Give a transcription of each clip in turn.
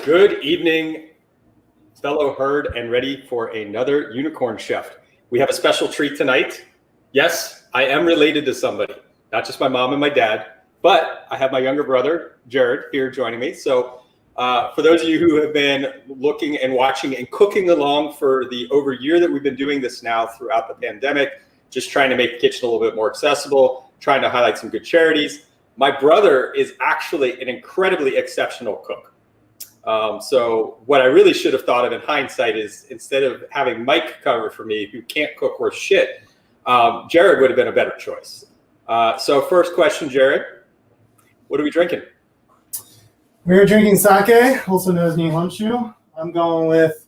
Good evening, fellow herd, and ready for another unicorn chef. We have a special treat tonight. Yes, I am related to somebody, not just my mom and my dad, but I have my younger brother, Jarad, here joining me. So for those of you who have been looking and watching and cooking along for the over year that we've been doing this now throughout the pandemic, just trying to make the kitchen a little bit more accessible, trying to highlight some good charities. My brother is actually an incredibly exceptional cook. So what I really should have thought of in hindsight is instead of having Mike cover for me, who can't cook worth shit, Jarad would have been a better choice. So first question, Jarad, what are we drinking? We're drinking sake, also known as Nihonshu. I'm going with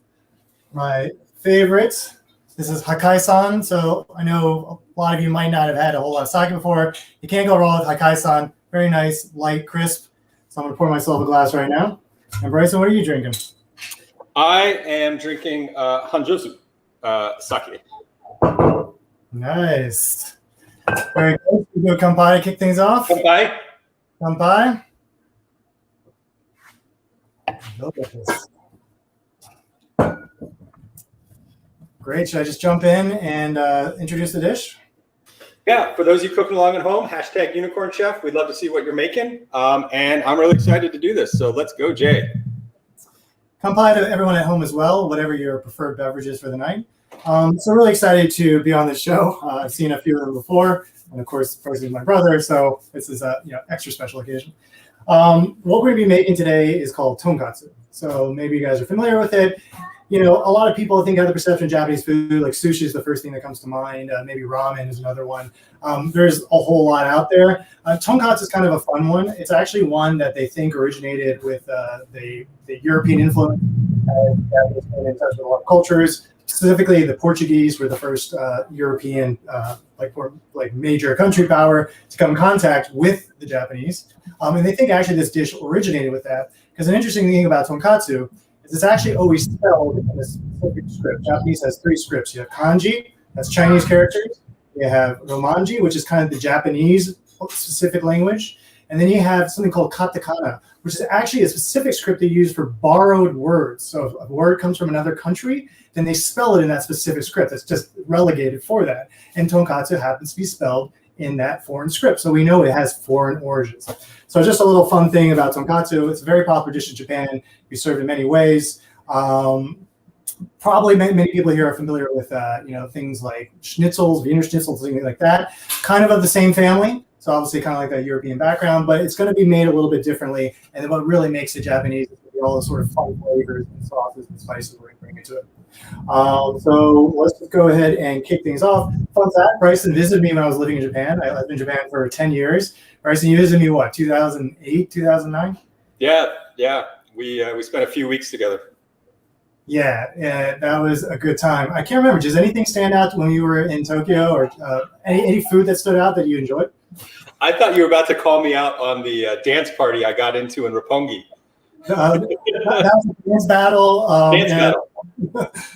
my favorite. This is Hakai-san. So I know a lot of you might not have had a whole lot of sake before. You can't go wrong with Hakai-san. Very nice, light, crisp. So I'm going to pour myself a glass right now. And Bryson, what are you drinking? I am drinking Hanjosu sake. Nice. Very good. We go kanpai to kick things off. Kanpai. Kanpai. Look at this. Great. Should I just jump in and introduce the dish? Yeah, for those of you cooking along at home, hashtag Unicorn Chef. We'd love to see what you're making. And I'm really excited to do this. So let's go, Jay. Kanpai to everyone at home as well, whatever your preferred beverage is for the night. So really excited to be on this show. I've seen a few of them before. And of course, personally, my brother. So this is a extra special occasion. What we're going to be making today is called Tonkatsu. So maybe you guys are familiar with it. A lot of people think have the perception of Japanese food, like sushi is the first thing that comes to mind. Maybe ramen is another one. There's a whole lot out there. Tonkatsu is kind of a fun one. It's actually one that they think originated with the European influence. Japanese came in touch with a lot of cultures. Specifically, the Portuguese were the first European, major country power to come in contact with the Japanese. And they think actually this dish originated with that. Because an interesting thing about tonkatsu is it's actually always spelled in a specific script. Japanese has three scripts. You have kanji, that's Chinese characters. You have romanji, which is kind of the Japanese specific language. And then you have something called katakana, which is actually a specific script they use for borrowed words. So if a word comes from another country, then they spell it in that specific script. It's just relegated for that. And tonkatsu happens to be spelled in that foreign script. So we know it has foreign origins. So just a little fun thing about tonkatsu. It's a very popular dish in Japan. We serve it in many ways. Probably many people here are familiar with things like schnitzels, Wiener schnitzels, things like that. Kind of the same family. So obviously kind of like that European background, but it's going to be made a little bit differently. And then what really makes it Japanese is all the sort of fun flavors and sauces and spices we're going to bring into it. So let's just go ahead and kick things off. Fun fact, Bryson visited me when I was living in Japan. I lived in Japan for 10 years. Bryson, you visited me, 2008, 2009? Yeah. We spent a few weeks together. Yeah, that was a good time. I can't remember. Does anything stand out when you were in Tokyo, or any food that stood out that you enjoyed? I thought you were about to call me out on the dance party I got into in Roppongi. That was a dance battle. Battle.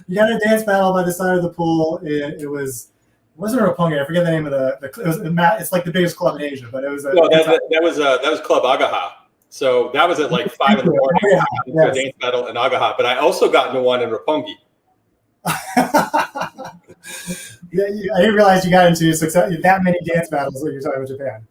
You got a dance battle by the side of the pool. It wasn't Roppongi. I forget the name of it's like the biggest club in Asia, but it was. That was Club Agaha. So that was at like 5 in the morning. Yes. A dance battle in Agaha, but I also got into one in Roppongi. Yeah, I didn't realize you got into that many dance battles when you're talking about Japan.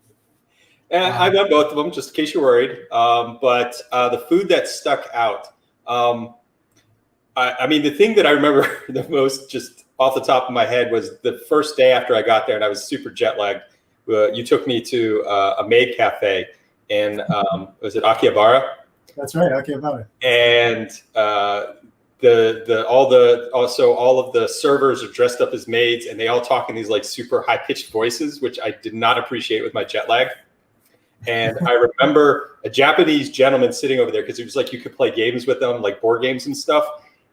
I've done both of them, just in case you're worried. But the food that stuck out, I mean, the thing that I remember the most, just off the top of my head, was the first day after I got there, and I was super jet lagged. You took me to a maid cafe in was it Akihabara? That's right, Akihabara. And all of the servers are dressed up as maids, and they all talk in these like super high pitched voices, which I did not appreciate with my jet lag. And I remember a Japanese gentleman sitting over there because it was like you could play games with them, like board games and stuff.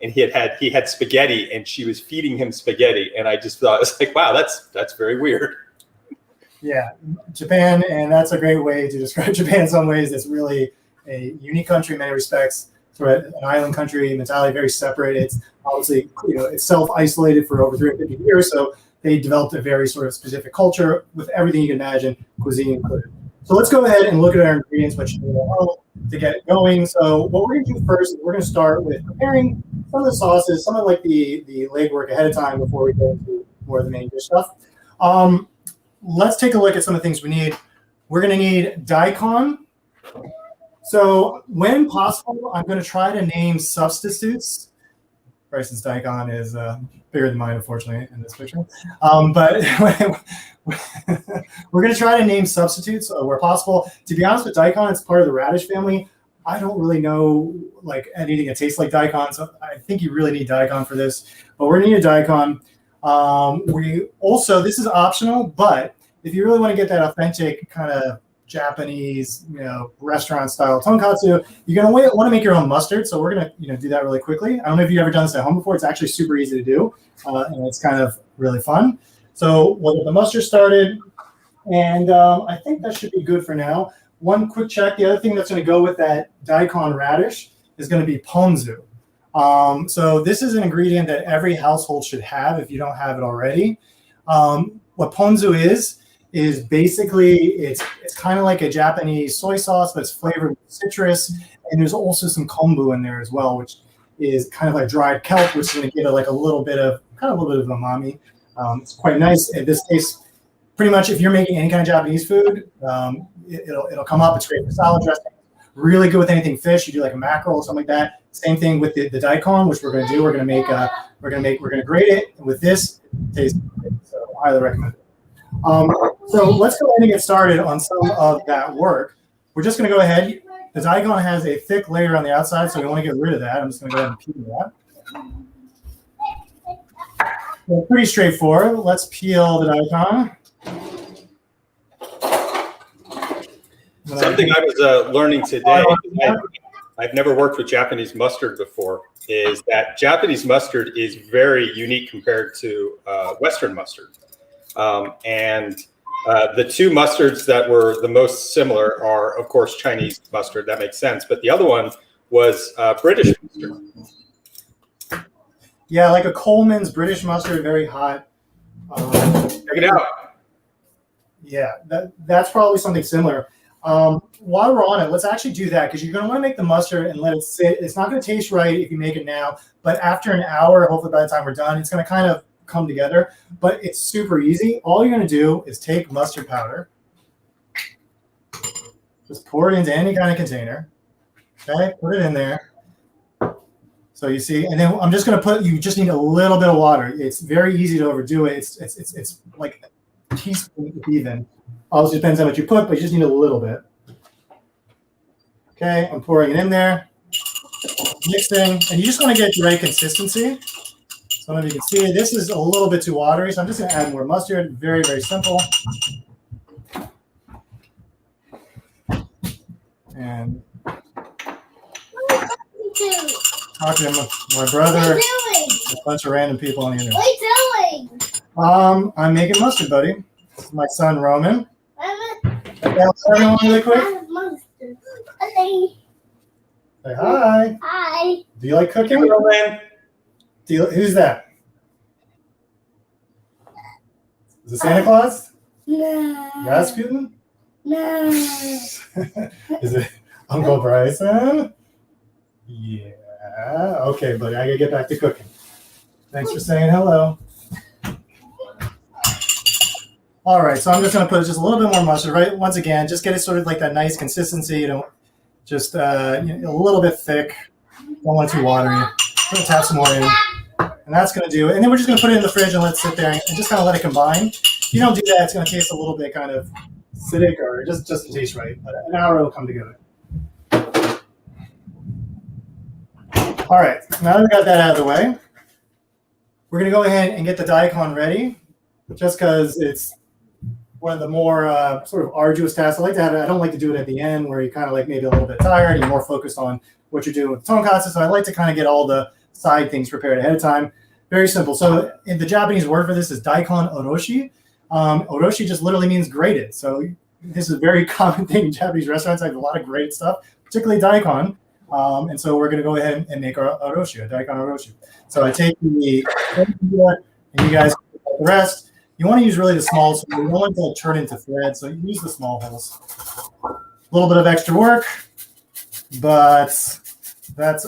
And he had spaghetti, and she was feeding him spaghetti, and I just thought, it's like, wow, that's very weird. Yeah, Japan, and that's a great way to describe Japan in some ways. It's really a unique country in many respects. Sort of an island country mentality, very separate. It's obviously, it's self-isolated for over 350 years, so they developed a very sort of specific culture with everything you can imagine, cuisine included. So let's go ahead and look at our ingredients, which you know, to get it going. So what we're going to do first is we're going to start with preparing some of the sauces, some of like the legwork ahead of time before we go into more of the main dish stuff. Let's take a look at some of the things we need. We're going to need Daikon. So when possible, I'm going to try to name substitutes. Bryson's Daikon is bigger than mine, unfortunately, in this picture. But we're going to try to name substitutes where possible. To be honest with Daikon, it's part of the radish family. I don't really know like anything that tastes like Daikon, so I think you really need Daikon for this. But we're going to need a Daikon. We also, this is optional, but if you really want to get that authentic kind of Japanese, you know, restaurant style tonkatsu, you're going to want to make your own mustard. So we're going to, you know, do that really quickly. I don't know if you've ever done this at home before. It's actually super easy to do, and it's kind of really fun. So we'll get the mustard started, and I think that should be good for now. One quick check. The other thing that's going to go with that daikon radish is going to be ponzu. So this is an ingredient that every household should have if you don't have it already. What ponzu is basically it's kind of like a Japanese soy sauce, but it's flavored with citrus, and there's also some kombu in there as well, which is kind of like dried kelp, which is going to give it like a little bit of umami. It's quite nice. In this case, pretty much if you're making any kind of Japanese food, it'll come up. It's great for salad dressing. Really good with anything fish. You do like a mackerel or something like that. Same thing with the daikon, which we're going to do. We're going to grate it, and with this, it tastes great. So I highly recommend it. So let's go ahead and get started on some of that work. We're just going to go ahead. The daikon has a thick layer on the outside, so we want to get rid of that. I'm just going to go ahead and peel that. So pretty straightforward. Let's peel the daikon. Something I was learning today, I've never worked with Japanese mustard before, is that Japanese mustard is very unique compared to Western mustard. And the two mustards that were the most similar are, of course, Chinese mustard. That makes sense. But the other one was British mustard. Yeah, like a Coleman's British mustard, very hot. Check it out. Yeah, that's probably something similar. While we're on it, let's actually do that, because you're going to want to make the mustard and let it sit. It's not going to taste right if you make it now, but after an hour, hopefully by the time we're done, it's going to kind of come together. But it's super easy. All you're going to do is take mustard powder, just pour it into any kind of container. Okay, put it in there. So you see, and then I'm just going to put. You just need a little bit of water. It's very easy to overdo it. It's like a teaspoon even. Obviously depends on what you put, but you just need a little bit. Okay, I'm pouring it in there, mixing, and you just want to get the right consistency. So if you can see, this is a little bit too watery, so I'm just going to add more mustard. Very, very simple. And talking to my brother, a bunch of random people on the internet. What are you doing? I'm making mustard, buddy. This is my son, Roman. Everyone really quick. Hey. Say hi. Hi. Do you like cooking? Roman. Who's that? Is it Santa Claus? No. Rasputin? No. Is it Uncle Bryson? Yeah. Okay, buddy. I gotta get back to cooking. Thanks for saying hello. All right, so I'm just gonna put just a little bit more mustard. Right, once again, just get it sort of like that nice consistency. You know, just a little bit thick. Don't want it too watery. Gonna tap some more in, and that's gonna do it. And then we're just gonna put it in the fridge and let it sit there and just kind of let it combine. If you don't do that, it's gonna taste a little bit kind of acidic or just doesn't taste right. But an hour it'll come together. All right, now that we got that out of the way, we're gonna go ahead and get the daikon ready. Just because it's one of the more sort of arduous tasks. I like to have it. I don't like to do it at the end where you're kind of like maybe a little bit tired and you're more focused on what you're doing with tonkatsu. So I like to kind of get all the side things prepared ahead of time. Very simple. So the Japanese word for this is Daikon OROSHI. OROSHI just literally means grated. So this is a very common thing in Japanese restaurants. I have a lot of grated stuff, particularly daikon. And so we're going to go ahead and make our OROSHI, a Daikon OROSHI. So I take the and you guys put the rest. You want to use really the smallest. You don't want to turn into thread, so you use the small holes. A little bit of extra work, but that's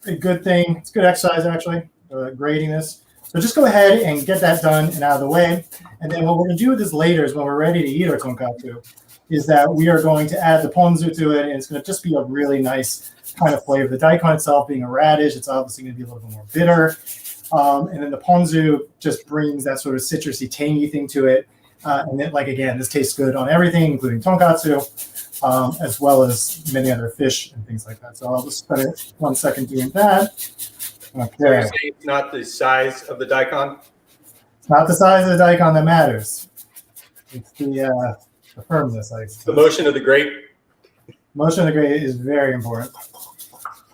a good thing. It's good exercise, actually, grading this. So just go ahead and get that done and out of the way. And then what we're going to do with this later is when we're ready to eat our tonkatsu, is that we are going to add the ponzu to it, and it's going to just be a really nice kind of flavor. The daikon itself being a radish, it's obviously going to be a little bit more bitter. And then the ponzu just brings that sort of citrusy, tangy thing to it. And then, like, again, this tastes good on everything, including tonkatsu, as well as many other fish and things like that. So I'll just spend 1 second doing that. Okay. So you're saying it's not the size of the daikon? It's not the size of the daikon that matters. It's the firmness. The motion of the grate? Motion of the grate is very important.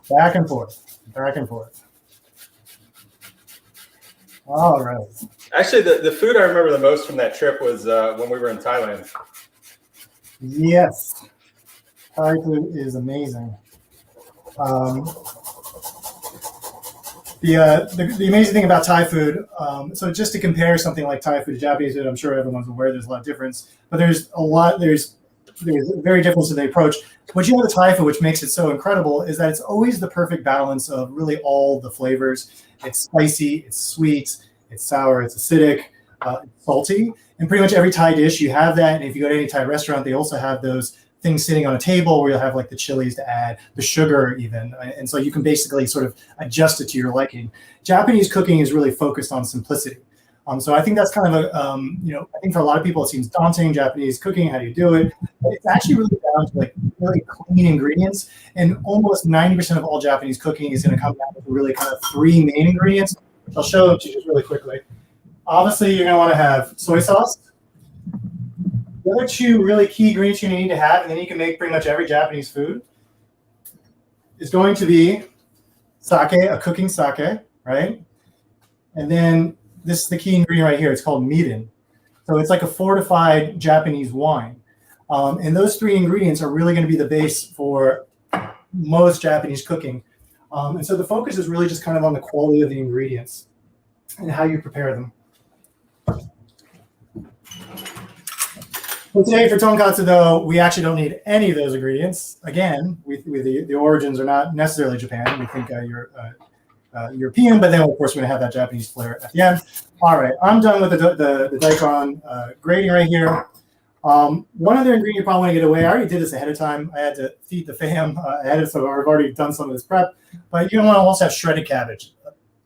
Back and forth, back and forth. All right. Actually, the food I remember the most from that trip was when we were in Thailand. Yes. Thai food is amazing. The amazing thing about Thai food, so just to compare something like Thai food to Japanese food, I'm sure everyone's aware there's a lot of difference, but there's a very difference in the approach. What you have with Thai food, which makes it so incredible, is that it's always the perfect balance of really all the flavors. It's spicy, it's sweet, it's sour, it's acidic, it's salty. And pretty much every Thai dish, you have that. And if you go to any Thai restaurant, they also have those things sitting on a table where you'll have like the chilies to add, the sugar even. And so you can basically sort of adjust it to your liking. Japanese cooking is really focused on simplicity. So I think that's kind of I think for a lot of people it seems daunting, Japanese cooking, how do you do it? But it's actually really down to like really clean ingredients. And almost 90% of all Japanese cooking is going to come down to really kind of 3 main ingredients, which I'll show to you just really quickly. Obviously, you're going to want to have soy sauce. The other 2 really key ingredients you need to have, and then you can make pretty much every Japanese food, is going to be sake, a cooking sake, right? And then this is the key ingredient right here. It's called mirin. So it's like a fortified Japanese wine. And those 3 ingredients are really going to be the base for most Japanese cooking. And so the focus is really just kind of on the quality of the ingredients and how you prepare them. So today for tonkatsu, though, we actually don't need any of those ingredients. Again, the origins are not necessarily Japan. We think you're European, but then of course we're gonna have that Japanese flair at the end. All right, I'm done with the daikon grating right here. One other ingredient you probably want to get away. I already did this ahead of time. I had to feed the fam ahead of, so I've already done some of this prep. But you want to also have shredded cabbage.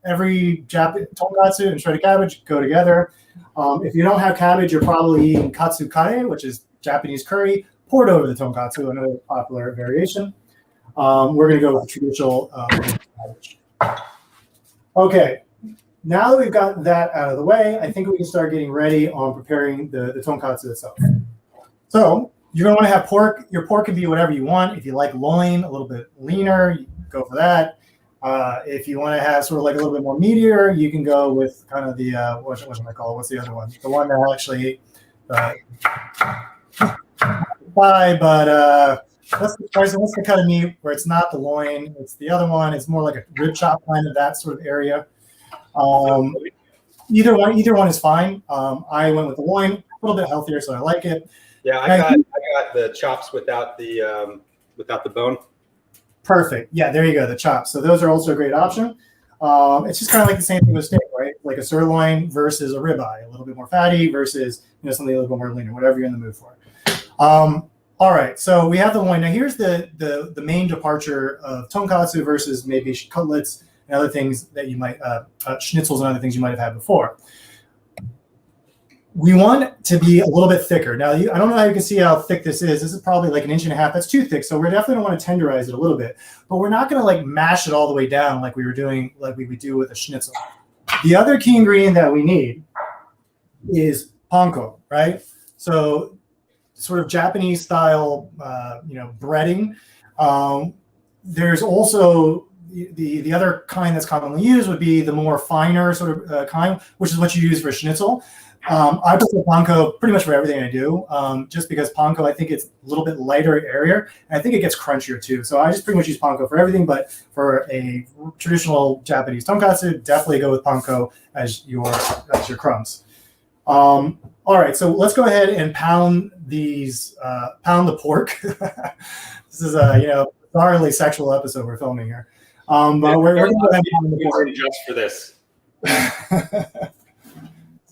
Every tonkatsu and shredded cabbage go together. If you don't have cabbage, you're probably eating katsu kare, which is Japanese curry, poured over the tonkatsu, another popular variation. We're going to go with the traditional cabbage. Okay, now that we've got that out of the way, I think we can start getting ready on preparing the tonkatsu itself. So you're going to want to have pork. Your pork can be whatever you want. If you like loin, a little bit leaner, you go for that. If you want to have sort of like a little bit more meatier, you can go with kind of the, what should I call it? What's the other one? The one that actually thigh, but what's the cut of meat where it's not the loin? It's the other one. It's more like a rib chop kind of that sort of area. Either one is fine. I went with the loin, a little bit healthier, so I like it. Yeah, I got the chops without the bone. Perfect. Yeah, there you go, the chops. So those are also a great option. It's just kind of like the same thing with steak, right? Like a sirloin versus a ribeye, a little bit more fatty versus something a little bit more leaner, whatever you're in the mood for. All right, so we have the loin. Now here's the main departure of tonkatsu versus maybe cutlets and other things that you might, schnitzels and other things you might have had before. We want to be a little bit thicker. Now, I don't know how you can see how thick this is. This is probably like 1.5 inches. That's too thick. So we're definitely going to want to tenderize it a little bit, but we're not going to like mash it all the way down like we would do with a schnitzel. The other key ingredient that we need is panko, right? So sort of Japanese style, breading. There's also the other kind that's commonly used would be the more finer sort of kind, which is what you use for schnitzel. I prefer panko pretty much for everything I do, just because panko, I think it's a little bit lighter area, and I think it gets crunchier too. So I just pretty much use panko for everything, but for a traditional Japanese tonkatsu, definitely go with panko as your crumbs. All right, so let's go ahead and pound the pork. This is a bizarrely sexual episode we're filming here. But we're going to go ahead and pound the pork. Just for this.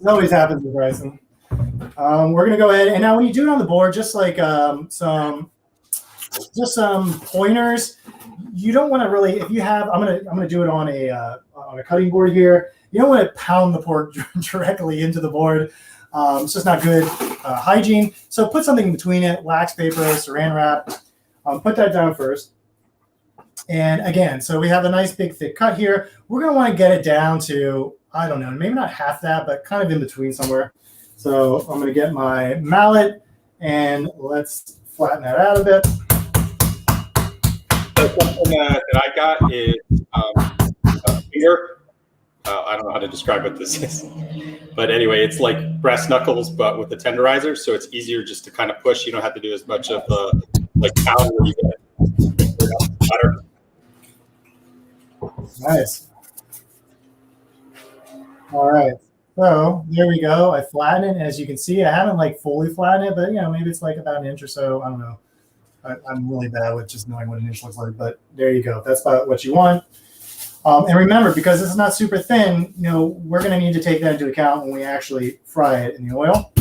It always happens with Bryson. We're going to go ahead, and now when you do it on the board, just like some pointers. You don't want to really, if you have, I'm gonna do it on a cutting board here. You don't want to pound the pork directly into the board. It's just not good hygiene. So put something in between it, wax paper, saran wrap. Put that down first. And again, so we have a nice big thick cut here. We're going to want to get it down to, I don't know, maybe not half that, but kind of in between somewhere. So I'm going to get my mallet and let's flatten that out a bit. So something that I got is a finger. I don't know how to describe what this is. But anyway, it's like brass knuckles, but with the tenderizer. So it's easier just to kind of push. You don't have to do as much of like pound where you get butter. Nice. All right. So there we go. I flatten it. As you can see, I haven't like fully flattened it, but maybe it's like about an inch or so. I don't know. I'm really bad with just knowing what an inch looks like, but there you go. That's about what you want. And remember, because this is not super thin, we're going to need to take that into account when we actually fry it in the oil.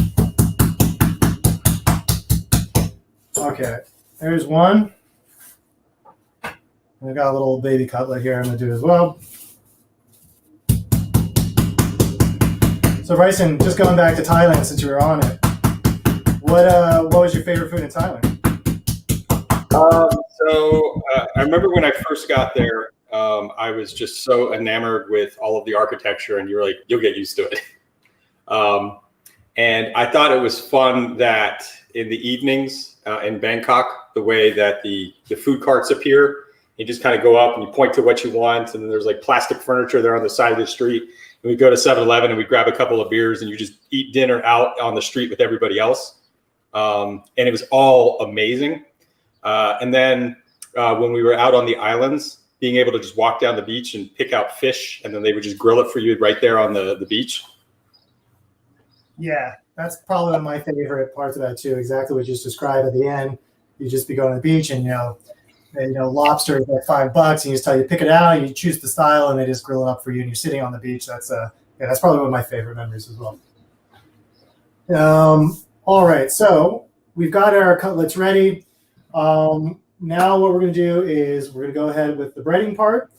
Okay, there's one. I got a little baby cutlet here I'm going to do as well. So Bryson, just going back to Thailand since you were on it, what was your favorite food in Thailand? I remember when I first got there, I was just so enamored with all of the architecture, and you're like, you'll get used to it. And I thought it was fun that in the evenings in Bangkok, the way that the food carts appear, you just kind of go up and you point to what you want, and then there's like plastic furniture there on the side of the street. And we go to 7-Eleven and we grab a couple of beers and you just eat dinner out on the street with everybody else. And it was all amazing. And then when we were out on the islands, being able to just walk down the beach and pick out fish, and then they would just grill it for you right there on the beach. Yeah, that's probably one of my favorite parts of that too. Exactly what you just described at the end. You just be going to the beach, and lobster is like $5, and you just tell you pick it out, you choose the style, and they just grill it up for you, and you're sitting on the beach. That's probably one of my favorite memories as well. All right, so we've got our cutlets ready. Now what we're going to do is we're going to go ahead with the breading part.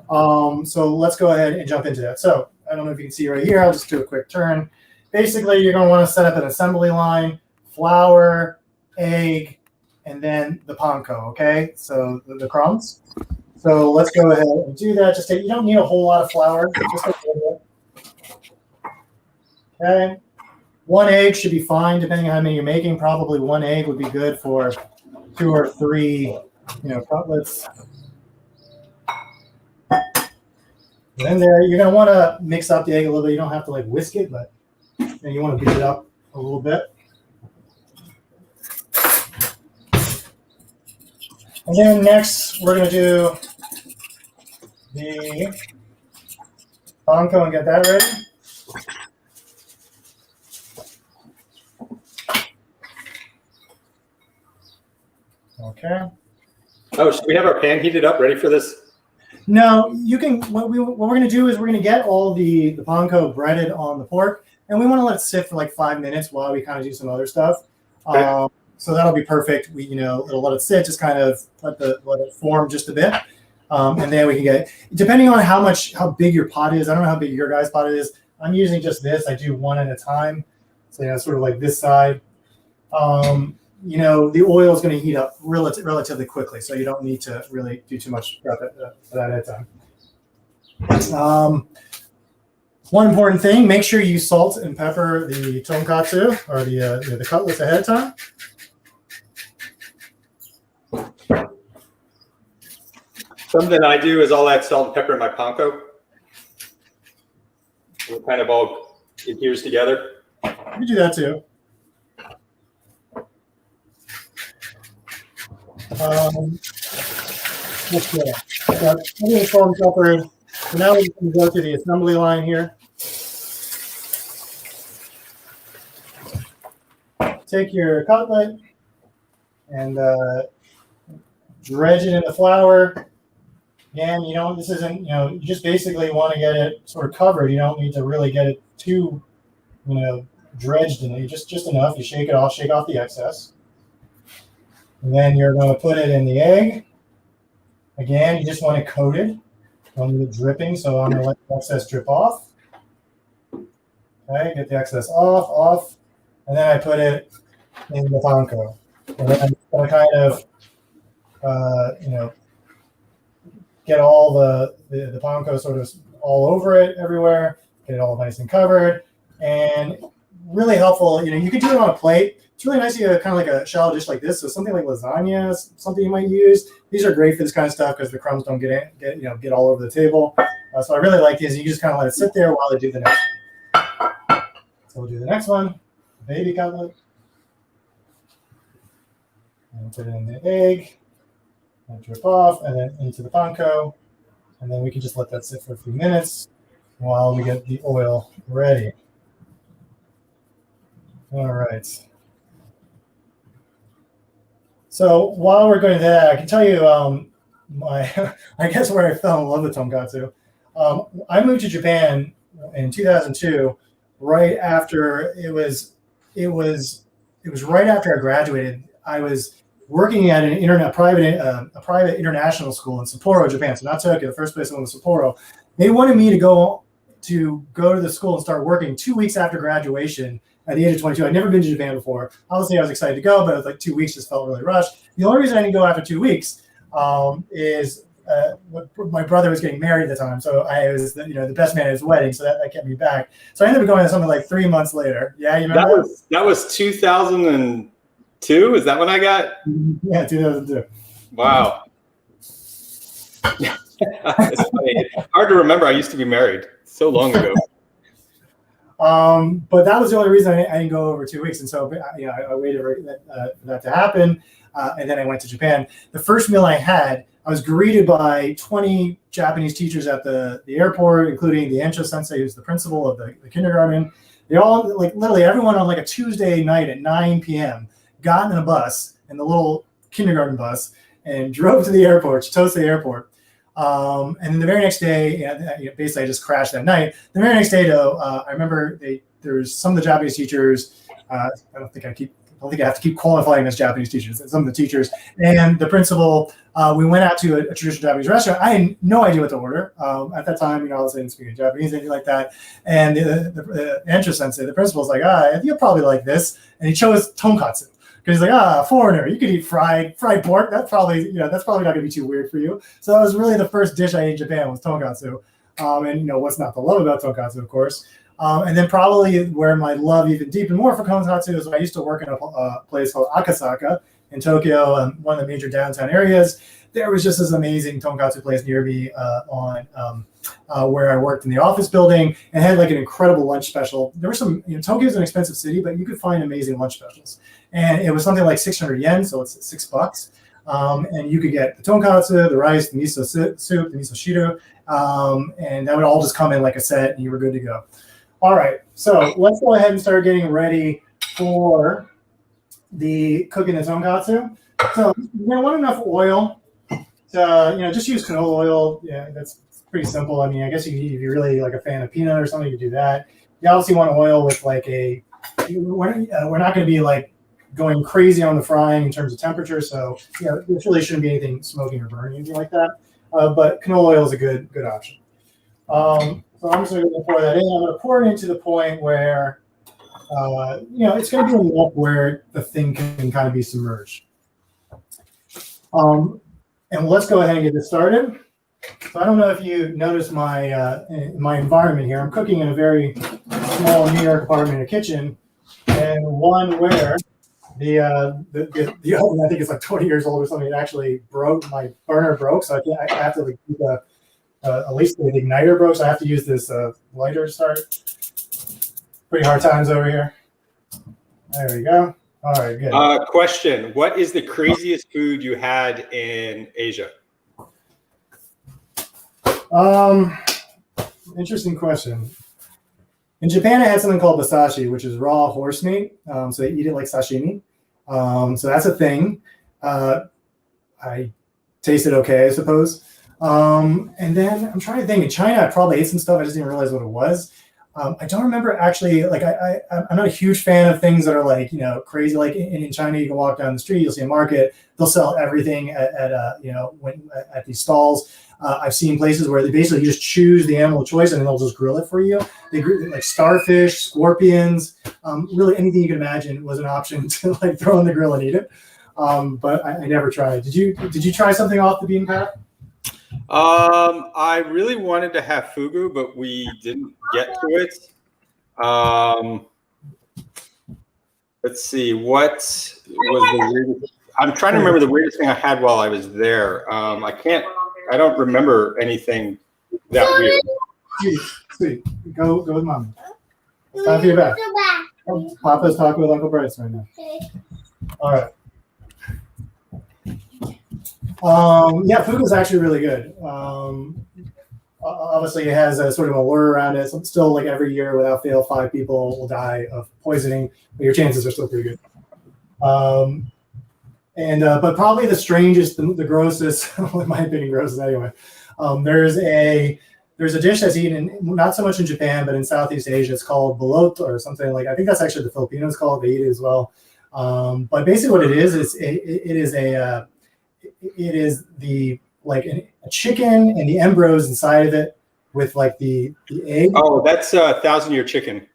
So let's go ahead and jump into that. So I don't know if you can see right here. I'll just do a quick turn. Basically, you're going to want to set up an assembly line, flour, egg, and then the panko, okay? So the crumbs. So let's go ahead and do that. You don't need a whole lot of flour. Just a little bit. Okay. 1 egg should be fine, depending on how many you're making. Probably 1 egg would be good for 2 or 3, cutlets. And then you're going to want to mix up the egg a little bit. You don't have to whisk it, but you want to beat it up a little bit. And then next, we're going to do the panko and get that ready. Okay. Oh, should we have our pan heated up, ready for this? No, you can. What we're going to do is we're going to get all the panko breaded on the pork, and we want to let it sit for like 5 minutes while we kind of do some other stuff. Okay. So that'll be perfect. It'll let it sit, just kind of let it form just a bit, and then we can get. Depending on how big your pot is, I don't know how big your guys' pot is. I'm using just this. I do one at a time, so sort of like this side. The oil is going to heat up relatively quickly, so you don't need to really do too much prep at that time. One important thing: make sure you salt and pepper the tonkatsu or the cutlets ahead of time. Something I do is I'll add salt and pepper in my panko. It kind of all adheres together. You do that too. Let's go. Everything is salt and pepper. So now we can go to the assembly line here. take your cutlet and dredge it in the flour. Again, this isn't, you just basically want to get it sort of covered. You don't need to really get it too, dredged in it. Just enough. You shake off the excess. And then you're going to put it in the egg. Again, you just want it coated. Don't need it dripping, so I'm going to let the excess drip off. Okay, get the excess off. And then I put it in the panko. And then I'm going to kind of, get all the panko sort of all over it everywhere, get it all nice and covered, and really helpful. You can do it on a plate. It's really nice to get kind of like a shallow dish like this. So something like lasagna is something you might use. These are great for this kind of stuff because the crumbs don't get all over the table. So I really like these. You just kind of let it sit there while they do the next one. So we'll do the next one, baby cutlet. And put it in the egg. And drip off, and then into the panko, and then we can just let that sit for a few minutes while we get the oil ready. All right. So while we're going to that, I can tell you I guess where I fell in love with tonkatsu. I moved to Japan in 2002, right after it was right after I graduated. I was working at a private international school in Sapporo, Japan. So not Tokyo. The first place I went was Sapporo. They wanted me to go to the school and start working 2 weeks after graduation at the age of 22. I'd never been to Japan before. Obviously, I was excited to go, but it was like 2 weeks just felt really rushed. The only reason I didn't go after 2 weeks is my brother was getting married at the time, so I was the best man at his wedding, so that kept me back. So I ended up going to something like 3 months later. Yeah, you remember that was 2002. Is that when I got? Yeah, 2002. Wow. It's funny. It's hard to remember. I used to be married so long ago. But that was the only reason I didn't go over 2 weeks, and so I waited for that to happen, and then I went to Japan. The first meal I had, I was greeted by 20 Japanese teachers at the airport, including the Encho sensei, who's the principal of the kindergarten. They all, like literally everyone on like a Tuesday night at 9 p.m. got in a bus, in the little kindergarten bus, and drove to the airport, Chitose Airport. And then the very next day, basically I just crashed that night. The very next day, though, I remember there's some of the Japanese teachers. I don't think I have to keep qualifying as Japanese teachers. Some of the teachers and the principal. We went out to a traditional Japanese restaurant. I had no idea what to order at that time. I wasn't speaking Japanese, anything like that. And the Encho sensei, the principal, was like, I think you'll probably like this, and he chose tonkatsu. Because he's like, foreigner, you could eat fried Bort. That's probably not going to be too weird for you. So that was really the first dish I ate in Japan was tonkatsu. And what's not to love about tonkatsu, of course. And then probably where my love even deepened more for tonkatsu is when I used to work in a place called Akasaka in Tokyo, one of the major downtown areas. There was just this amazing tonkatsu place near me where I worked in the office building, and had like an incredible lunch special. There were some, Tokyo is an expensive city, but you could find amazing lunch specials. And it was something like 600 yen, so it's $6. And you could get the tonkatsu, the rice, the miso soup, the miso shiru, and that would all just come in like a set, and you were good to go. All right, so let's go ahead and start getting ready for the cooking the tonkatsu. So you're gonna want enough oil to, just use canola oil. Yeah, that's pretty simple. I mean, I guess if you're really like a fan of peanut or something, you could do that. You obviously want oil with like we're not going to be like going crazy on the frying in terms of temperature. So, there really shouldn't be anything smoking or burning, anything like that. But canola oil is a good option. So I'm just going to pour that in. I'm going to pour it into the point where, it's going to be enough where the thing can kind of be submerged. And let's go ahead and get this started. So I don't know if you noticed my environment here. I'm cooking in a very small New York apartment or kitchen, and one where the oven, I think it's like 20 years old or something. It actually broke. My burner broke, so I have to like keep at least the igniter broke. So I have to use this lighter to start. Pretty hard times over here. There we go. All right, good. Question: what is the craziest food you had in Asia? Interesting question. In Japan, I had something called basashi, which is raw horse meat. So they eat it like sashimi. So that's a thing. I tasted okay, I suppose. And then I'm trying to think. In China, I probably ate some stuff. I just didn't realize what it was. I don't remember actually. Like I'm not a huge fan of things that are like crazy. Like in China, you can walk down the street, you'll see a market. They'll sell everything at these stalls. I've seen places where they basically just choose the animal of choice and then they'll just grill it for you. They grill like starfish, scorpions, really anything you can imagine was an option to like throw in the grill and eat it. But I never tried. Did you try something off the beaten path? I really wanted to have fugu, but we didn't get to it. Let's see, what was the weirdest? I'm trying to remember the weirdest thing I had while I was there. I don't remember anything that weird. Sweet. Go with mom. It's time for your bath. Papa's talking with Uncle Bryce right now. All right. Yeah, fugu is actually really good. Obviously, it has a sort of a lure around it. So still, like every year, without fail, 5 people will die of poisoning, but your chances are still pretty good. But probably the strangest, the grossest, well, in my opinion, grossest anyway. There's a dish that's eaten not so much in Japan, but in Southeast Asia. It's called bolot or something like. I think that's actually the Filipinos call it. They eat it as well. But basically, what it is it is the like a chicken and the embryos inside of it with like the egg. Oh, that's a 1,000-year chicken.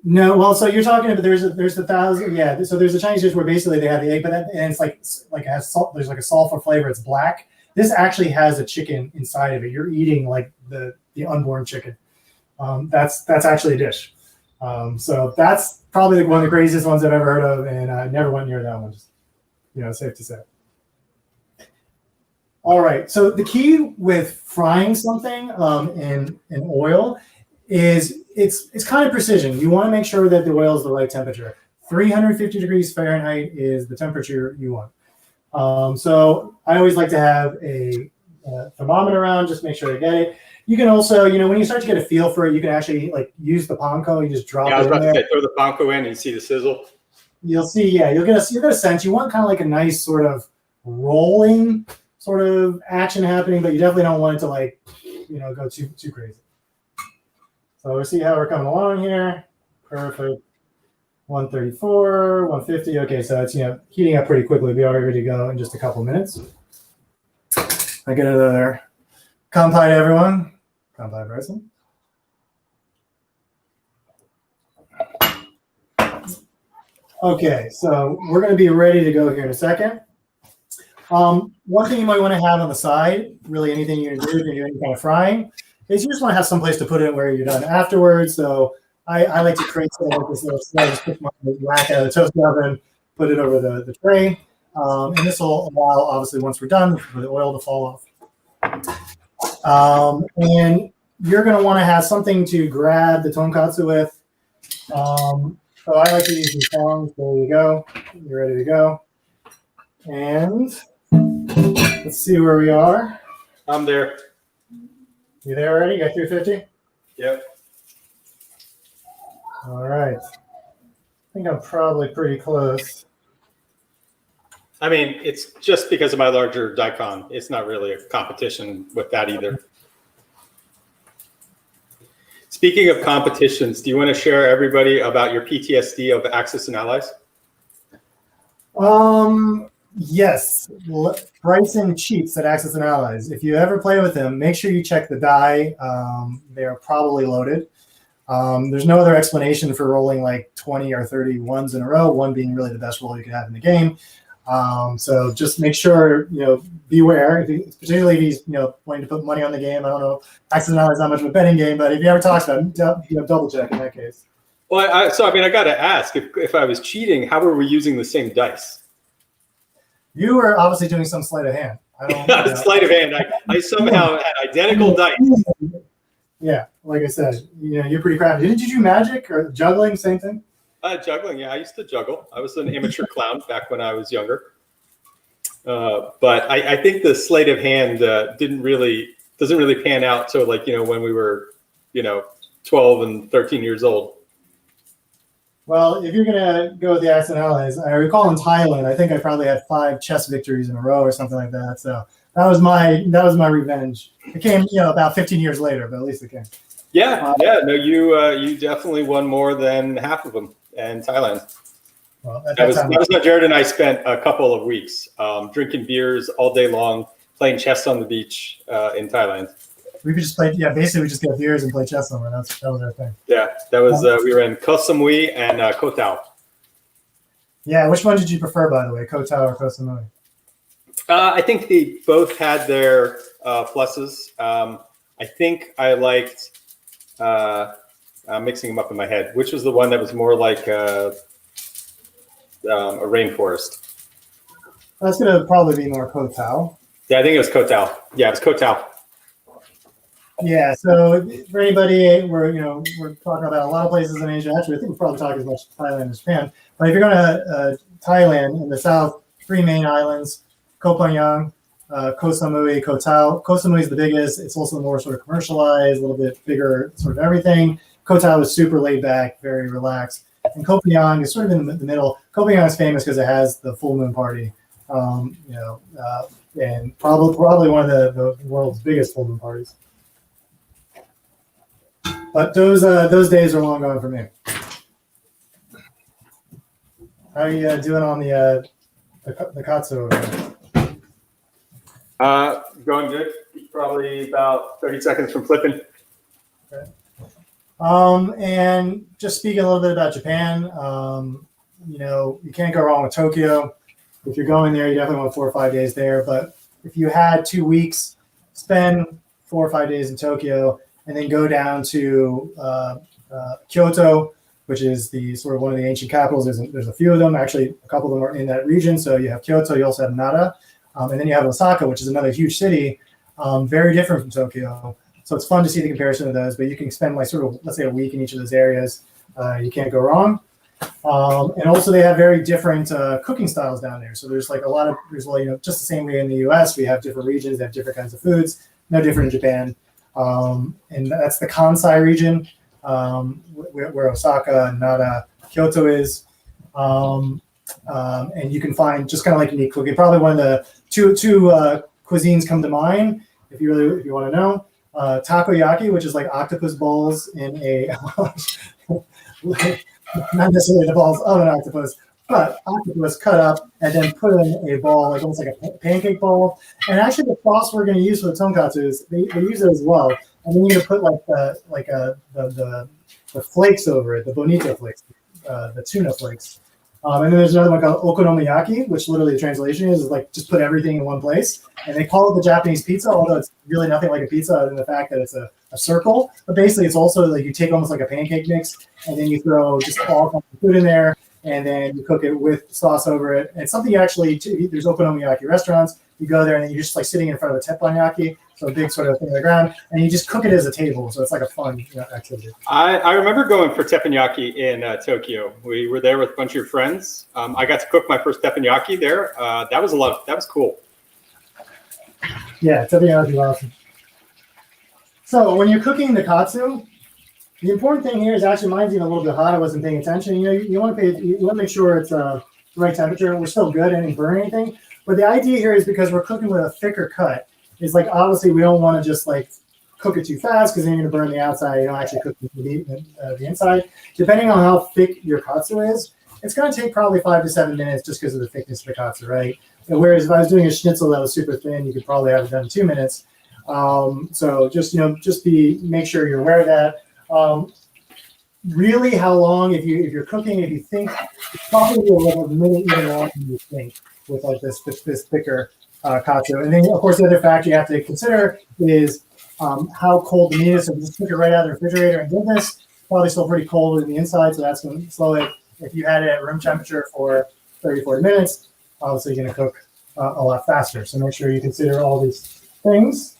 No, well, so you're talking about there's the 1,000, yeah. So there's a Chinese dish where basically they have the egg, but and it's like it has salt. There's like a sulfur flavor. It's black. This actually has a chicken inside of it. You're eating like the unborn chicken. That's actually a dish. So that's probably one of the craziest ones I've ever heard of, and I never went near that one. Just safe to say. All right. So the key with frying something in oil is it's kind of precision. You want to make sure that the oil is the right temperature. 350 degrees Fahrenheit is the temperature you want. So I always like to have a thermometer around, just make sure to get it. You can also, when you start to get a feel for it, you can actually like use the panko. You just drop it in there. I was about to say, throw the panko in and you see the sizzle. You'll see, yeah, you'll get a sense. You want kind of like a nice sort of rolling sort of action happening, but you definitely don't want it to like, go too crazy. So we'll see how we're coming along here. Perfect. 134, 150. Okay, so it's heating up pretty quickly. We'll be all ready to go in just a couple minutes. I get another kanpai to everyone. Kanpai, Bryson. Okay, so we're going to be ready to go here in a second. One thing you might want to have on the side, really anything you're going to do if you're doing any kind of frying, is you just want to have some place to put it where you're done afterwards. So I like to create this little sled, just put my rack out of the toaster oven, put it over the tray. And this will allow, obviously, once we're done, for the oil to fall off. And you're going to want to have something to grab the tonkatsu with. So I like to use these tongs. There you go. You're ready to go. And let's see where we are. I'm there. You there already? You got 350? Yep. All right. I think I'm probably pretty close. I mean, it's just because of my larger Daikon. It's not really a competition with that either. Speaking of competitions, do you want to share everybody about your PTSD of Axis and Allies? Yes. Bryson cheats at Axis and Allies. If you ever play with him, make sure you check the die. They are probably loaded. There's no other explanation for rolling like 20 or 30 ones in a row, one being really the best roll you can have in the game. So just make sure, beware, particularly if he's, wanting to put money on the game. I don't know, Axis and Allies is not much of a betting game, but if he ever talks about it, double check in that case. Well, I got to ask, if I was cheating, how were we using the same dice? You were obviously doing some sleight of hand. Sleight of hand. I somehow had identical dice. Yeah, like I said, you're pretty crafty. Did you do magic or juggling? Same thing? Juggling, yeah. I used to juggle. I was an amateur clown back when I was younger. But I think the sleight of hand doesn't really pan out. So when we were, 12 and 13 years old. Well, if you're gonna go with the accent allies, I recall in Thailand, I think I probably had 5 chess victories in a row or something like that. So that was my revenge. It came, about 15 years later, but at least it came. Yeah. No, you definitely won more than half of them in Thailand. Well, at That was time, how Jared and I spent a couple of weeks drinking beers all day long, playing chess on the beach in Thailand. we could just play. Yeah, basically we just get beers and play chess somewhere. That was our thing. Yeah, that was we were in Koh Samui and Koh Tao. Yeah, which one did you prefer, by the way, Koh Tao or Koh Samui? I think they both had their pluses. I think I liked I'm mixing them up in my head. Which was the one that was more like a rainforest? That's gonna probably be more Koh Tao. Yeah, I think it was Koh Tao. Yeah, it was Koh Tao. Yeah. So for anybody, we're talking about a lot of places in Asia. Actually, I think we're probably talking as much Thailand as Japan. But if you're going to Thailand in the south, 3 main islands: Koh Phangan, Koh Samui, Koh Tao. Koh Samui is the biggest. It's also more sort of commercialized, a little bit bigger, sort of everything. Koh Tao is super laid back, very relaxed. And Koh Phangan is sort of in the middle. Koh Phangan is famous because it has the full moon party, and probably one of the world's biggest full moon parties. But those days are long gone for me. How are you doing on the katsu over there? Going good. Probably about 30 seconds from flipping. Okay. And just speaking a little bit about Japan, you can't go wrong with Tokyo. If you're going there, you definitely want 4 or 5 days there. But if you had 2 weeks, spend 4 or 5 days in Tokyo, and then go down to Kyoto, which is the sort of one of the ancient capitals. There's a few of them. Actually, a couple of them are in that region. So you have Kyoto, you also have Nara, and then you have Osaka, which is another huge city, very different from Tokyo. So it's fun to see the comparison of those. But you can spend like sort of, let's say, a week in each of those areas. You can't go wrong. And also they have very different cooking styles down there. So there's just the same way in the U.S. we have different regions, they have different kinds of foods. No different in Japan. And that's the Kansai region, where Osaka, Nara, Kyoto is. And you can find just kind of like unique cooking. Probably one of the two cuisines come to mind if you want to know. Takoyaki, which is like octopus balls in a not necessarily the balls of an octopus, but octopus cut up and then put in a ball, like almost like a pancake ball. And actually, the sauce we're going to use for the tonkatsu is they use it as well. And then you're going to put the flakes over it, the bonito flakes, the tuna flakes. And then there's another one called okonomiyaki, which literally the translation is like just put everything in one place. And they call it the Japanese pizza, although it's really nothing like a pizza other than the fact that it's a circle. But basically, it's also like you take almost like a pancake mix, and then you throw just all kinds of food in there, and then you cook it with sauce over it. And it's something you actually, there's okonomiyaki restaurants. You go there, and then you're just like sitting in front of a teppanyaki, so a big sort of thing on the ground, and you just cook it as a table. So it's like a fun activity. I remember going for teppanyaki in Tokyo. We were there with a bunch of your friends. I got to cook my first teppanyaki there. That was cool. Yeah, teppanyaki is awesome. So when you're cooking the katsu, the important thing here is actually mine's even a little bit hot. I wasn't paying attention. You want to make sure it's the right temperature. We're still good. I didn't burn anything. But the idea here is because we're cooking with a thicker cut, is like obviously we don't want to just like cook it too fast because then you're gonna burn the outside. You don't actually cook the inside. Depending on how thick your katsu is, it's gonna take probably 5 to 7 minutes just because of the thickness of the katsu, right? And whereas if I was doing a schnitzel that was super thin, you could probably have it done in 2 minutes. So just make sure you're aware of that. Really, how long if you're cooking, if you think it's probably a minute even longer than you think with like this thicker katsu. And then of course the other factor you have to consider is how cold the meat is. So if you just took it right out of the refrigerator and did this, probably still pretty cold in the inside, so that's going to slow it. If you had it at room temperature for 30, 40 minutes, obviously you're going to cook a lot faster. So make sure you consider all these things.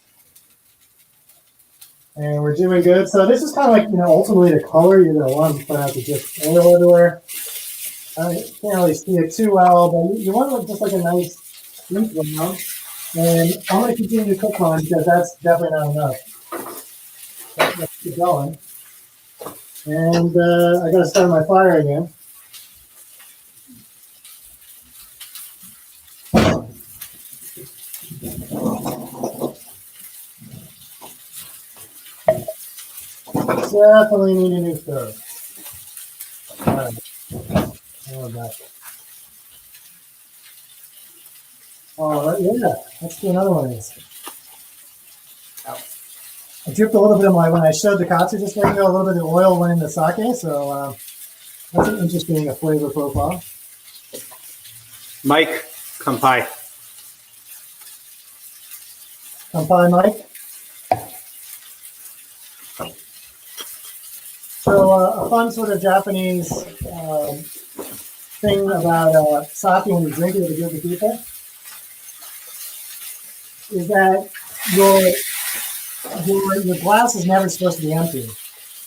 And we're doing good. So this is kind of like, ultimately the color you're going to want to put out to just oil everywhere. I can't really see it too well, but you want just like a nice deep brown. And I'm going to continue to cook on because that's definitely not enough. Let's keep going. And I got to start my fire again. Definitely need a new stove. All right. All right, yeah, let's do another one of these. I dripped a little bit of when I showed the katsu just right now, a little bit of the oil went in the sake, so that's an interesting flavor profile. Mike, kampai. Kampai, Mike. So a fun sort of Japanese thing about sake when you drink it with a group of people is that your glass is never supposed to be empty.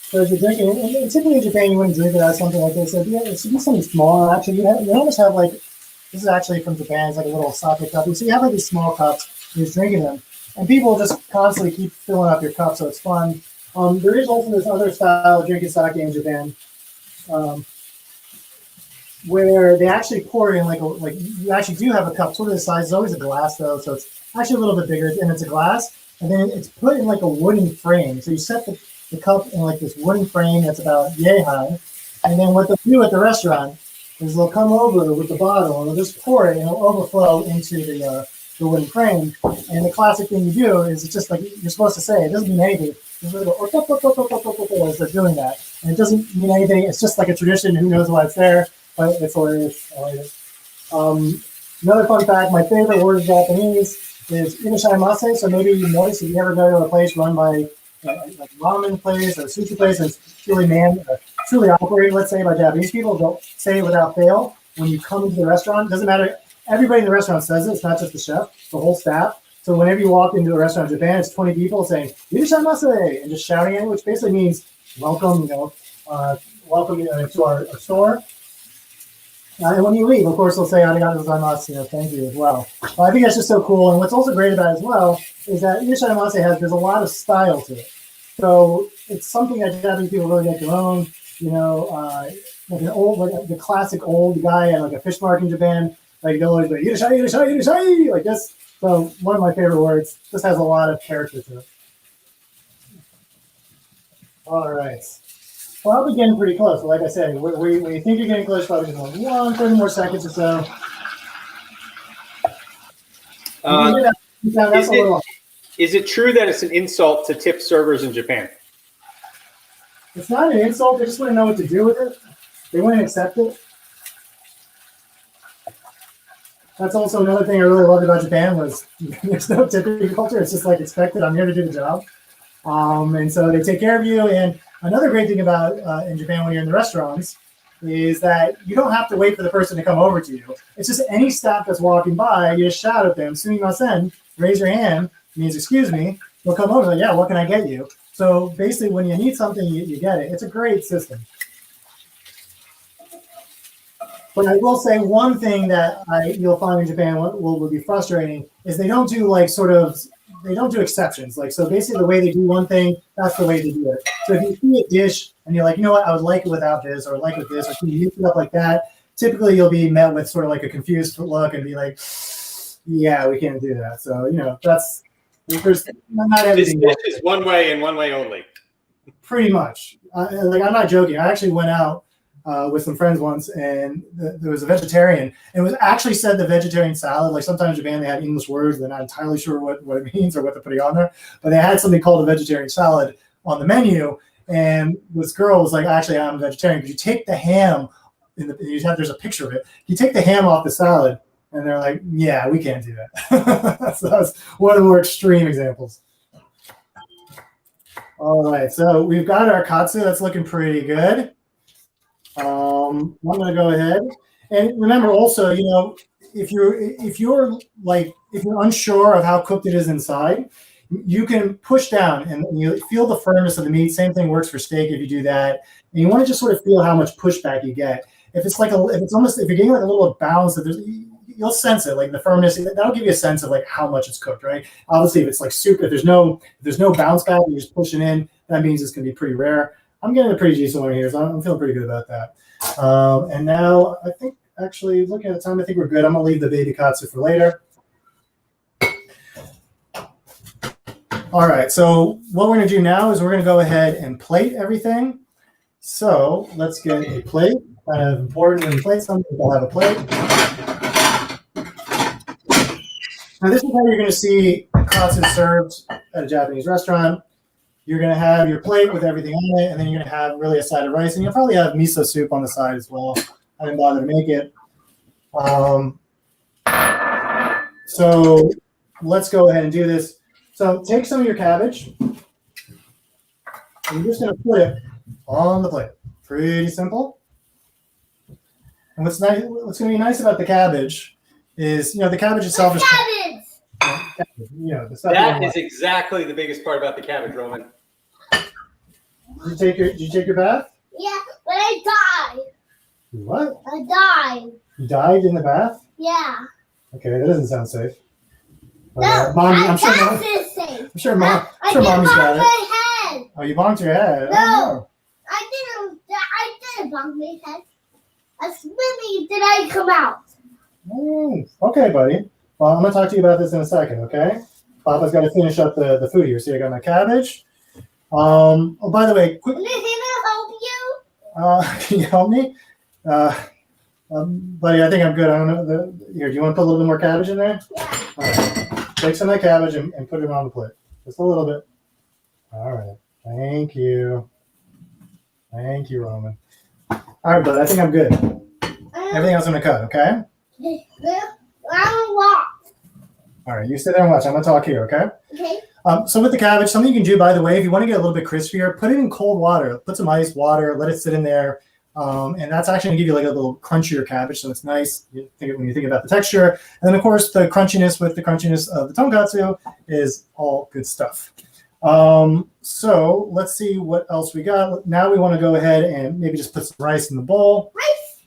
So if you're drinking, and typically in Japan you wouldn't drink it out of something like this. So yeah, it should be something small. Actually, you almost have like, this is actually from Japan, it's like a little sake cup. So you have like these small cups, you're just drinking them. And people just constantly keep filling up your cup, so it's fun. There is also this other style of drinking sake in Japan, where they actually pour it in like you actually do have a cup, sort of the size. It's always a glass though, so it's actually a little bit bigger, and it's a glass, and then it's put in like a wooden frame. So you set the cup in like this wooden frame that's about yay high, and then what they'll do at the restaurant is they'll come over with the bottle and they'll just pour it, and it'll overflow into the wooden frame. And the classic thing you do is it's just like you're supposed to say. It doesn't mean anything. You're going to go as they're doing that, and it doesn't mean anything. It's just like a tradition. Who knows why it's there? But it's hilarious. I like it. Another fun fact: my favorite word in Japanese is "irashaimase." So maybe you notice if you ever go to a place run by like ramen place or sushi place, and it's truly operated, let's say, by Japanese people. They'll say it without fail when you come into the restaurant. It doesn't matter. Everybody in the restaurant says it. It's not just the chef, the whole staff. So whenever you walk into a restaurant in Japan, it's 20 people saying "irashaimase" and just shouting it, which basically means welcome. Welcome to our store. And when you leave, of course, they'll say "arigatou gozaimasu," thank you as well. I think that's just so cool. And what's also great about it as well is that irashaimase there's a lot of style to it. So it's something that Japanese people really make their own. Like the classic old guy at like a fish market in Japan. Like they'll always be irashai, like this. So one of my favorite words. This has a lot of character to it. All right. Well, I'll be getting pretty close. Like I said, when you think you're getting close, probably just 30 more seconds or so. Is it true that it's an insult to tip servers in Japan? It's not an insult. They just wouldn't know what to do with it. They wouldn't accept it. That's also another thing I really loved about Japan was there's no tipping culture. It's just like expected. I'm here to do the job. And so they take care of you. And another great thing about in Japan when you're in the restaurants is that you don't have to wait for the person to come over to you. It's just any staff that's walking by, you just shout at them, "Sumimasen," raise your hand, means excuse me. They'll come over, like, yeah, what can I get you? So basically when you need something, you get it. It's a great system. But I will say one thing that you'll find in Japan will be frustrating is they don't do they don't do exceptions. Like, so basically the way they do one thing, that's the way they do it. So if you see a dish and you're like, you know what, I would like it without this, or like with this, or can you mix it up like that? Typically you'll be met with sort of like a confused look and be like, yeah, we can't do that. So, there's not everything. This dish is one way and one way only. Pretty much. I'm not joking. I actually went out with some friends once, and there was a vegetarian, and it was actually said the vegetarian salad. Like sometimes in Japan they have English words, they're not entirely sure what it means or what they're putting on there, but they had something called a vegetarian salad on the menu, and this girl was like, actually, I'm a vegetarian. Could you take the ham there's a picture of it. You take the ham off the salad, and they're like, yeah, we can't do that. So that was one of the more extreme examples. All right, so we've got our katsu. That's looking pretty good. I'm going to go ahead and remember also, if you're unsure of how cooked it is inside, you can push down and you feel the firmness of the meat. Same thing works for steak if you do that. And you want to just sort of feel how much pushback you get. If you're getting like a little bounce, you'll sense it, like the firmness. That'll give you a sense of like how much it's cooked, right? Obviously, if it's like soup, if there's no bounce back, you're just pushing in. That means it's going to be pretty rare. I'm getting a pretty decent one here, so I'm feeling pretty good about that. And now I think, actually, looking at the time, I think we're good. I'm going to leave the baby katsu for later. All right, so what we're going to do now is we're going to go ahead and plate everything. So let's get a plate. Kind of important when you plate something, we'll have a plate. Now this is how you're going to see katsu served at a Japanese restaurant. You're going to have your plate with everything on it, and then you're going to have really a side of rice, and you'll probably have miso soup on the side as well. I didn't bother to make it. So let's go ahead and do this. So take some of your cabbage, and you're just going to put it on the plate. Pretty simple. And what's nice, what's going to be nice about the cabbage is, the cabbage itself is. Cabbage. The stuff That is exactly the biggest part about the cabbage, Roman. Did you take your bath? Yeah, but I died. What? I died. You died in the bath? Yeah. Okay, that doesn't sound safe. No, Mommy, I'm sure I mommy's got it. my head. Oh, you bonked your head. No. I didn't bonk my head. A swimming did I come out? Okay, buddy. Well, I'm going to talk to you about this in a second, okay? Papa's got to finish up the food here. So I got my cabbage. Oh, by the way, quick. Is he gonna help you? Can you help me? Buddy, I think I'm good. I don't know. Here, do you want to put a little bit more cabbage in there? Yeah. All right. Take some of that cabbage and put it on the plate. Just a little bit. All right. Thank you. Thank you, Roman. All right, bud. I think I'm good. Everything else I'm going to cut, okay? I'm lost. All right. You sit there and watch. I'm going to talk here, okay? Okay. So with the cabbage, something you can do, by the way, if you want to get a little bit crispier, put it in cold water. Put some ice, water, let it sit in there. And that's actually going to give you like a little crunchier cabbage, so it's nice when you think about the texture. And then, of course, the crunchiness with the crunchiness of the tonkatsu is all good stuff. So let's see what else we got. Now we want to go ahead and maybe just put some rice in the bowl. Rice.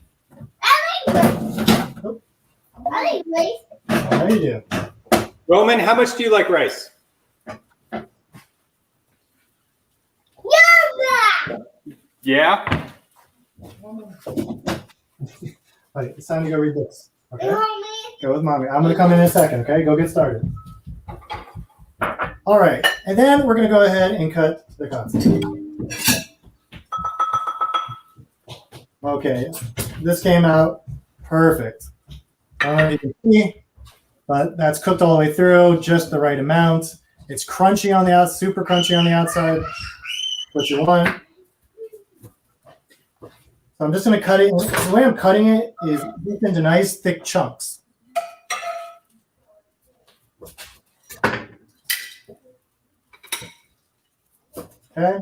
I like rice. How do you do? Roman, how much do you like rice? Yeah? Right, it's time to go read books. Okay? Mommy. Go with mommy. I'm going to come in a second, okay? Go get started. All right. And then we're going to go ahead and cut the katsu. Okay. This came out perfect. I don't know if you can see, but that's cooked all the way through, just the right amount. It's crunchy on the outside, super crunchy on the outside. What you want. So I'm just going to cut it. The way I'm cutting it is deep into nice thick chunks. Okay,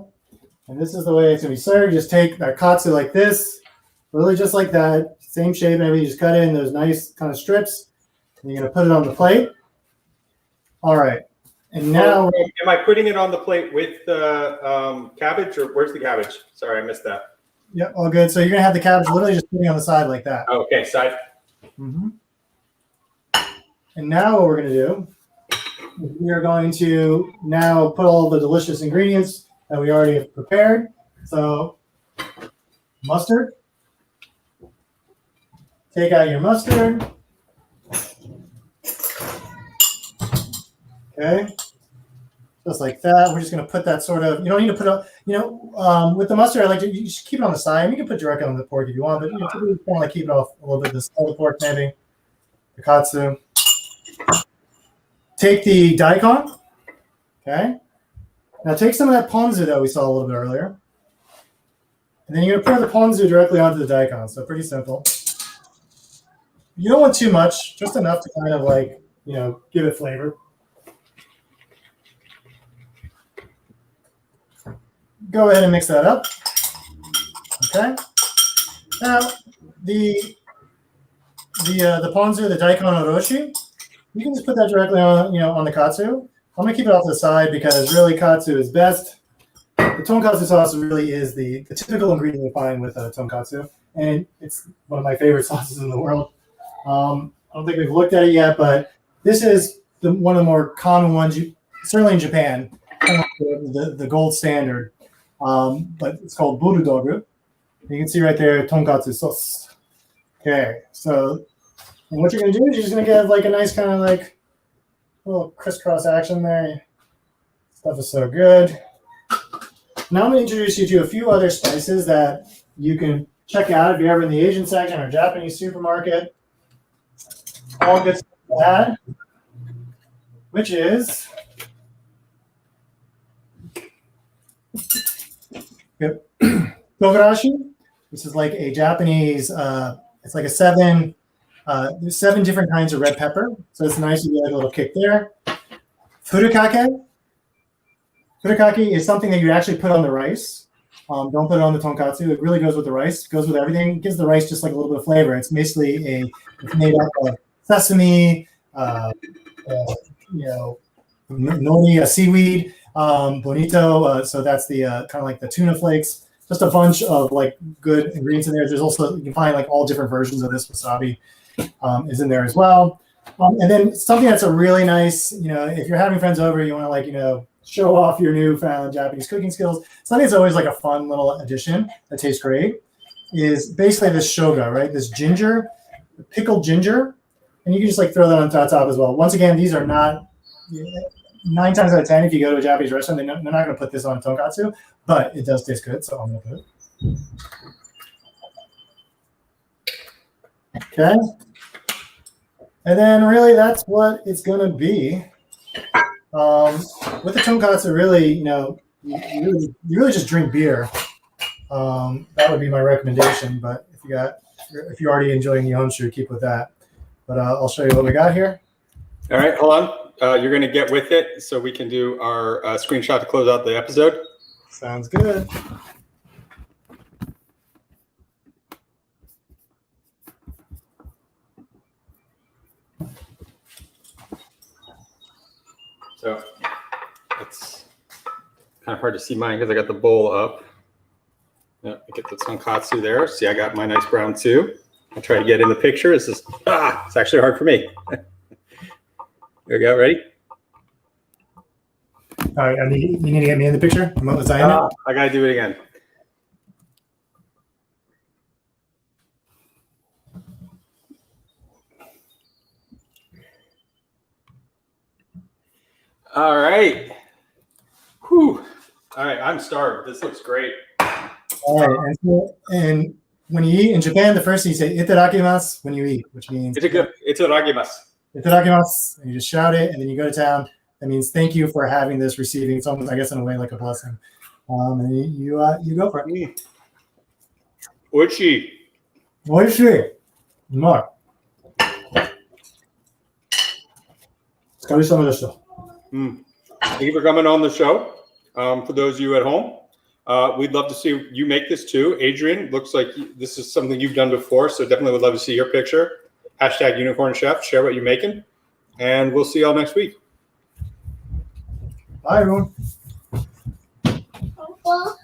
and this is the way it's going to be served. You just take that katsu like this, really just like that, same shape and everything. You just cut it in those nice kind of strips. And you're going to put it on the plate. All right, and now am I putting it on the plate with the cabbage, or where's the cabbage? Sorry, I missed that. Yeah, all good. So you're gonna have the cabbage literally just sitting on the side like that. Okay, side. Mm-hmm. And now what we're gonna do is we are going to now put all the delicious ingredients that we already have prepared. So mustard. Take out your mustard. Okay. Just like that. We're just going to put that sort of, you don't need to put a, with the mustard, I like to, you just keep it on the side. You can put directly on the pork if you want, but you typically want to like keep it off a little bit of the side of the pork, maybe. The katsu. Take the daikon. Okay. Now take some of that ponzu that we saw a little bit earlier. And then you're going to pour the ponzu directly onto the daikon. So pretty simple. You don't want too much, just enough to kind of like, give it flavor. Go ahead and mix that up. Okay. Now the ponzu, the Daikon OROSHI, you can just put that directly on, on the katsu. I'm gonna keep it off to the side because really katsu is best. The tonkatsu sauce really is the typical ingredient you find with tonkatsu, and it's one of my favorite sauces in the world. I don't think we've looked at it yet, but this is one of the more common ones, certainly in Japan, the gold standard. but it's called burudogu. You can see right there, tonkatsu sauce. Okay, so what you're gonna do is you're just gonna get like a nice kind of like little crisscross action there. Stuff is so good. Now I'm gonna introduce you to a few other spices that you can check out if you're ever in the Asian section or Japanese supermarket. All good stuff to add, which is OROSHI. This is like a Japanese, it's like there's 7 different kinds of red pepper. So it's nice to get like a little kick there. Furikake. Furikake is something that you actually put on the rice. Don't put it on the tonkatsu. It really goes with the rice. It goes with everything. It gives the rice just like a little bit of flavor. It's basically it's made up of sesame, nori, seaweed, bonito. So that's the kind of like the tuna flakes. Just a bunch of like good ingredients in there. There's also, you can find like all different versions of this. Wasabi is in there as well. And then something that's a really nice, if you're having friends over, you want to like, show off your newfound Japanese cooking skills. Something that's always like a fun little addition that tastes great is basically this shoga, right? This ginger, pickled ginger. And you can just like throw that on top as well. Once again, these are not, 9 times out of 10, if you go to a Japanese restaurant, they're not going to put this on tonkatsu, but it does taste good, so I'm going to put it. Okay. And then really that's what it's going to be. With the tonkatsu, really, you really just drink beer. That would be my recommendation, but if you're already enjoying Nihonshu, keep with that. But I'll show you what we got here. All right, hold on. You're going to get with it so we can do our screenshot to close out the episode. Sounds good. So it's kind of hard to see mine because I got the bowl up. Yeah, I get the tonkatsu there. See, I got my nice brown too. I'll try to get in the picture. It's actually hard for me. There we go. Ready? All right, you need to get me in the picture? Was I in it? I got to do it again. All right. Whew. All right, I'm starved. This looks great. All right, and when you eat in Japan, the first thing you say "itadakimasu" when you eat, which means itadakimasu. Itadakimasu, and you just shout it, and then you go to town. That means thank you for having this, receiving. It's almost, I guess, in a way like a blessing. And you go for it. Oishi. Oishi. Umai. Thank you for coming on the show. For those of you at home, we'd love to see you make this too. Adrian, looks like this is something you've done before, so definitely would love to see your picture. #UnicornChef. Share what you're making, and we'll see y'all next week. Bye, everyone.